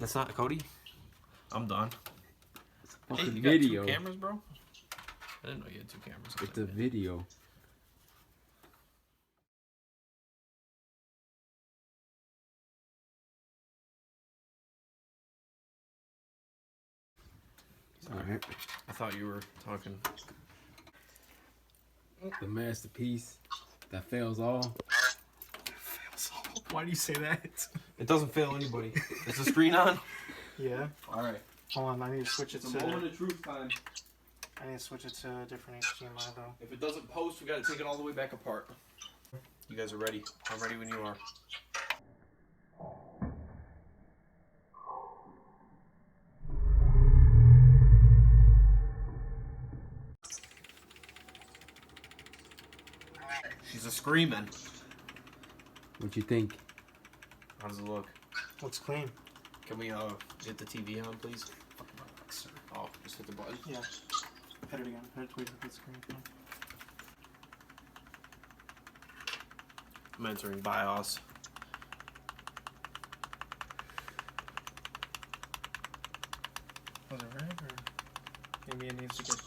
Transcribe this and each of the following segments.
That's not Cody. I'm done. Fucking Hey, you video. got 2 cameras, bro? I didn't know you had 2 cameras. It's a video. Alright. I thought you were talking. The masterpiece that fails all. Why do you say that? It doesn't fail anybody. Is the screen on? Yeah. Alright. Hold on, I need to switch it It's a moment to. of truth time. I need to switch it to a different HDMI though. If it doesn't post, we gotta take it all the way back apart. You guys are ready. I'm ready when you are. She's a screaming. What you think? How does it look? Looks clean. Can we get the TV on, please? Oh, just hit the button. Yeah. Hit it again. Hit it towards the screen. I'm entering BIOS. Was it red or maybe it needs to get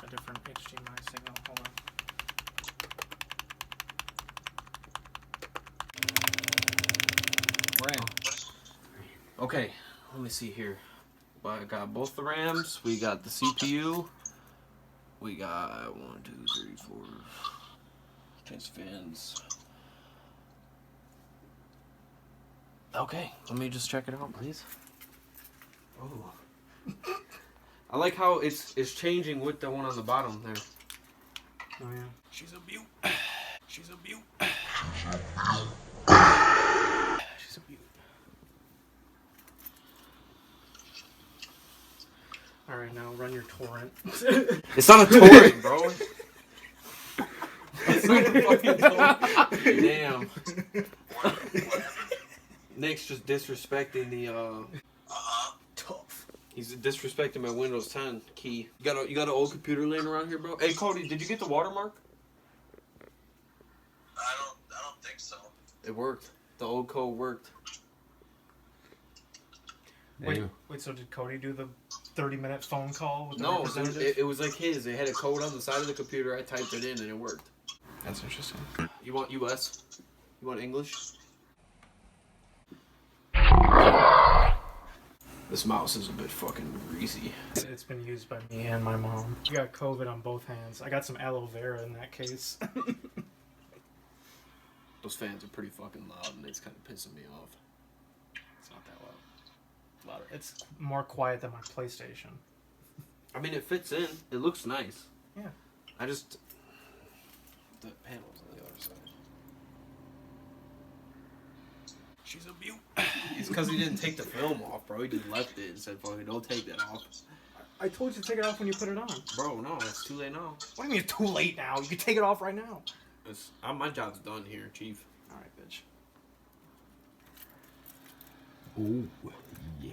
a different HDMI signal? Hold on. RAM. Okay, let me see here. Well, I got both the RAMs. We got the CPU. We got 1, 2, 3, 4. Test fans. Okay, let me just check it out, please. Oh. I like how it's changing with the one on the bottom there. Oh yeah. She's a beaut. She's a beaut. She's a beaut. Alright, now run your torrent. It's not a torrent, bro. It's not a fucking torrent. Damn. Nick's just disrespecting the Tough. He's disrespecting my Windows 10 key. You got an old computer laying around here, bro? Hey Cody, did you get the watermark? I don't think so. It worked. The old code worked. Wait, so did Cody do the 30-minute phone call with the No, representative? it was like his. It had a code on the side of the computer. I typed it in and it worked. That's interesting. You want US? You want English? This mouse is a bit fucking greasy. It's been used by me and my mom. We got COVID on both hands. I got some aloe vera in that case. Those fans are pretty fucking loud and it's kind of pissing me off. It's not that loud. Louder. It's more quiet than my PlayStation. I mean, it fits in. It looks nice. Yeah. I just... The panel's on the other side. She's a beaut. It's because he didn't take the film off, bro. He just left it and said, fucking, don't take that off. I told you to take it off when you put it on. Bro, no, it's too late now. What do you mean it's too late now? You can take it off right now. My job's done here, Chief. Alright, bitch. Ooh, yeah.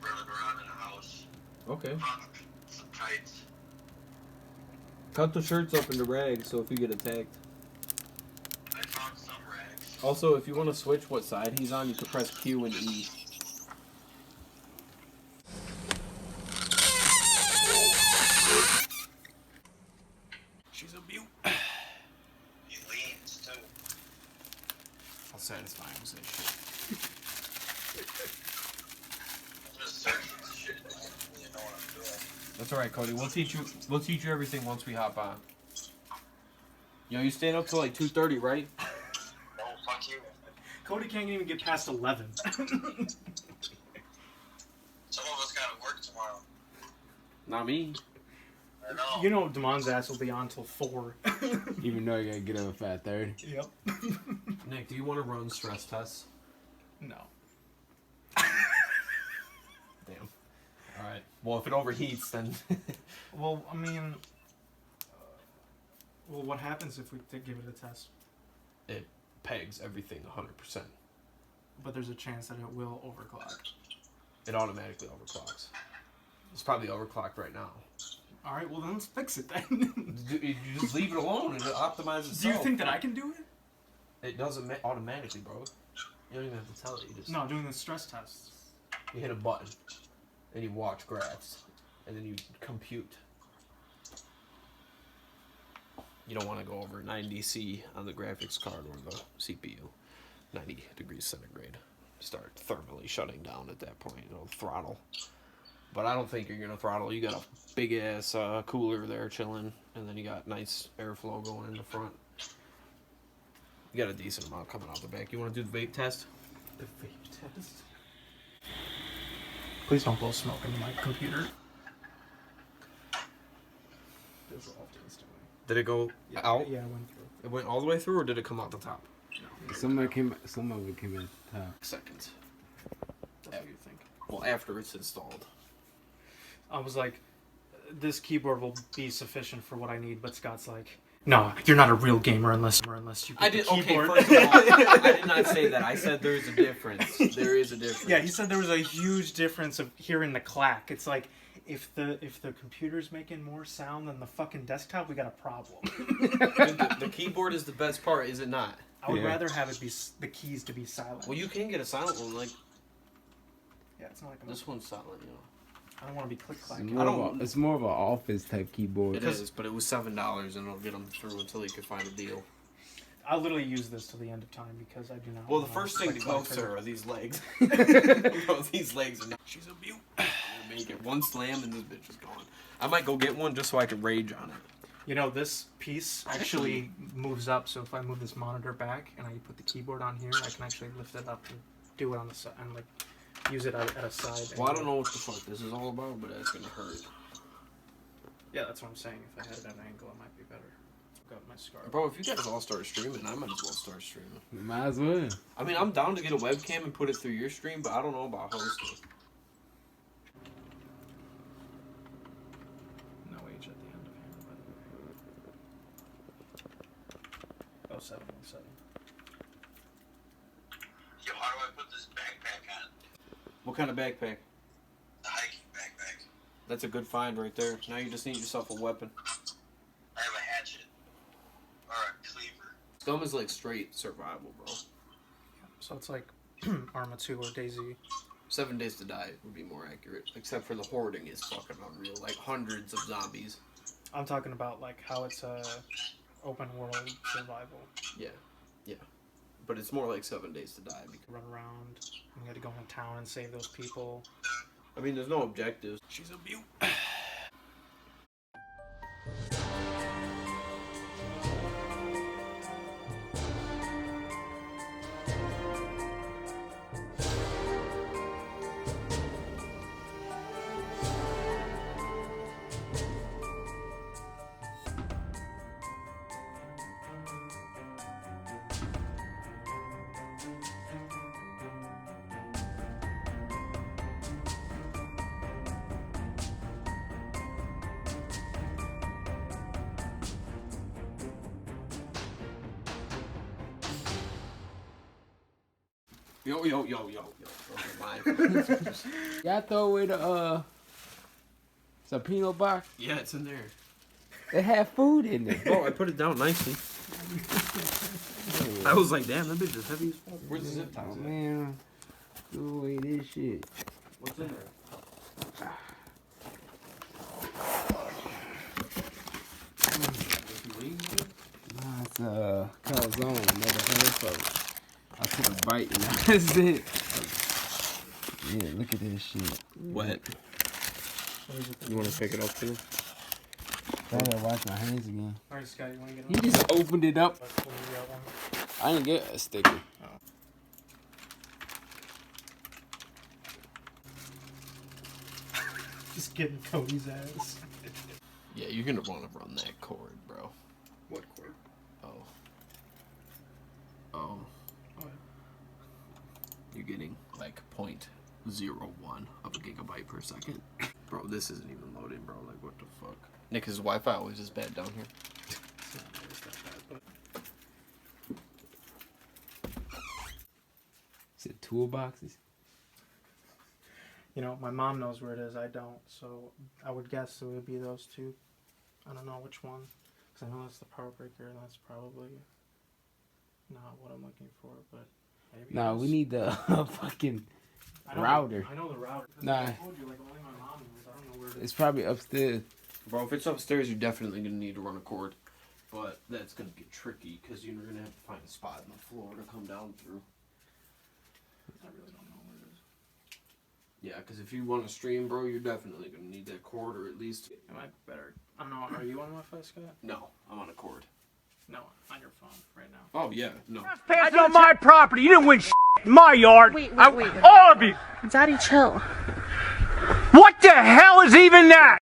Running around in the house. Okay. Found some tights. Cut the shirts up into rags so if you get attacked. I found some rags. Also, if you want to switch what side he's on, you can press Q and E. She's a beaut. He leans too. How satisfying was that shit? I'm just searching shit. I don't really know what I'm doing. That's alright, Cody. We'll teach you everything once we hop on. Yo, you staying up till like 2:30, right? No, fuck you. Cody can't even get past 11. Some of us gotta work tomorrow. Not me. I know. You know Damon's ass will be on till 4. Even though you gotta get up at 30. Yep. Nick, do you want to run stress tests? No. Damn. Alright. Well, if it overheats, then... Well, I mean... well, what happens if we give it a test? It pegs everything 100%. But there's a chance that it will overclock. It automatically overclocks. It's probably overclocked right now. All right, well then let's fix it then. You just leave it alone and it optimizes itself. Do you think that I can do it? It does it automatically, bro? You don't even have to tell it. You just No, doing the stress tests. you hit a button, and you watch graphs, and then you compute. You don't want to go over 90°C on the graphics card or the CPU. 90 degrees centigrade. Start thermally shutting down at that point. It'll throttle. But I don't think you're gonna throttle. You got a big ass cooler there chilling, and then you got nice airflow going in the front. You got a decent amount coming out the back. You want to do the vape test? The vape test. Please don't blow smoke into my computer. Dissolved instantly. Did it go out? Yeah, I went through. It went all the way through, or did it come out the top? Some of it came at the top. Seconds. That's what you think. Well, after it's installed. I was like, this keyboard will be sufficient for what I need, but Scott's like, no, you're not a real gamer unless you get I the did. keyboard. Okay, first of all, I did not say that. I said there is a difference. There is a difference. Yeah, he said there was a huge difference of hearing the clack. It's like, if the computer's making more sound than the fucking desktop, we got a problem. The keyboard is the best part, is it not? I would Yeah. rather have it be the keys to be silent. Well, you can get a silent one. Like Yeah, it's not like this one's silent, you know. I don't want to be click It's clacking. more of an office type keyboard. It is, but it was $7, and it'll get them through until you can find a deal. I'll literally use this till the end of time because I do not. Well, the wanna first thing to click go, clack sir, are these legs. These legs are not. She's a beaut. Make it one slam, and this bitch is gone. I might go get one just so I can rage on it. You know, this piece actually moves up, so if I move this monitor back and I put the keyboard on here, I can actually lift it up and do it on the side and like use it at a side. Well, I don't know what the fuck this is all about, but it's gonna hurt. Yeah, that's what I'm saying. If I had it at an angle, it might be better. I've got my scar. Bro, if you guys all start streaming, I might as well start streaming. Might as well. I mean, I'm down to get a webcam and put it through your stream, but I don't know about hosting. No H at the end of here, by the way. 0717. Yo, how do I put this backpack on? What kind of backpack? The hiking backpack. That's a good find right there. Now you just need yourself a weapon. I have a hatchet. Or a cleaver. Scum is like straight survival, bro. So it's like Arma 2 or DayZ. 7 Days to Die would be more accurate, except for the hoarding is fucking unreal. Like hundreds of zombies. I'm talking about like how it's a open world survival. Yeah. But it's more like 7 Days to Die. Because, Run around. You got to go into town and save those people. I mean, there's no objectives. She's a beaut. Yo. Y'all throw away the Sapino box. Yeah, it's in there. It had food in it. Oh, I put it down nicely. I was like, damn, that bitch is heavy as fuck. Where's the zip ties Oh at? man, throw away this shit. What's in there? Nah, it's calzone. Never heard of. I took a bite and that's it. Yeah, look at this shit. Wet. You want to pick it up too? I gotta wash my hands again. Alright, Scott, you want to get He on? just opened it up. Let's pull the one. I didn't get a sticker. Just getting Cody's ass. Yeah, you're gonna want to run that cord, bro. What cord? Oh. Oh, yeah. You're getting like 0.01 of a gigabyte per second. Bro, this isn't even loading, bro. Like, what the fuck? Nick, his Wi-Fi always is bad down here. It's not always that bad, but Is it toolboxes? You know, my mom knows where it is. I don't. So I would guess it would be those two. I don't know which one. Because I know that's the power breaker, and that's probably not what I'm looking for. But maybe Nah, it we is. need the fucking I know router. I know the router. 'Cause Nah. I told you, like, only my mom knows. I don't know where it is. It's probably upstairs. Bro, if it's upstairs, you're definitely gonna need to run a cord. But that's gonna get tricky because you're gonna have to find a spot in the floor to come down through. I really don't know where it is. Yeah, because if you want to stream, bro, you're definitely gonna need that cord, or at least. Am I better? I'm not. Are you on Wi-Fi, Scott? No, I'm on a cord. No, on your phone right now. Oh yeah, no. That's on my property. You didn't win shit in my yard. Wait. All of you. Daddy, chill. What the hell is even that?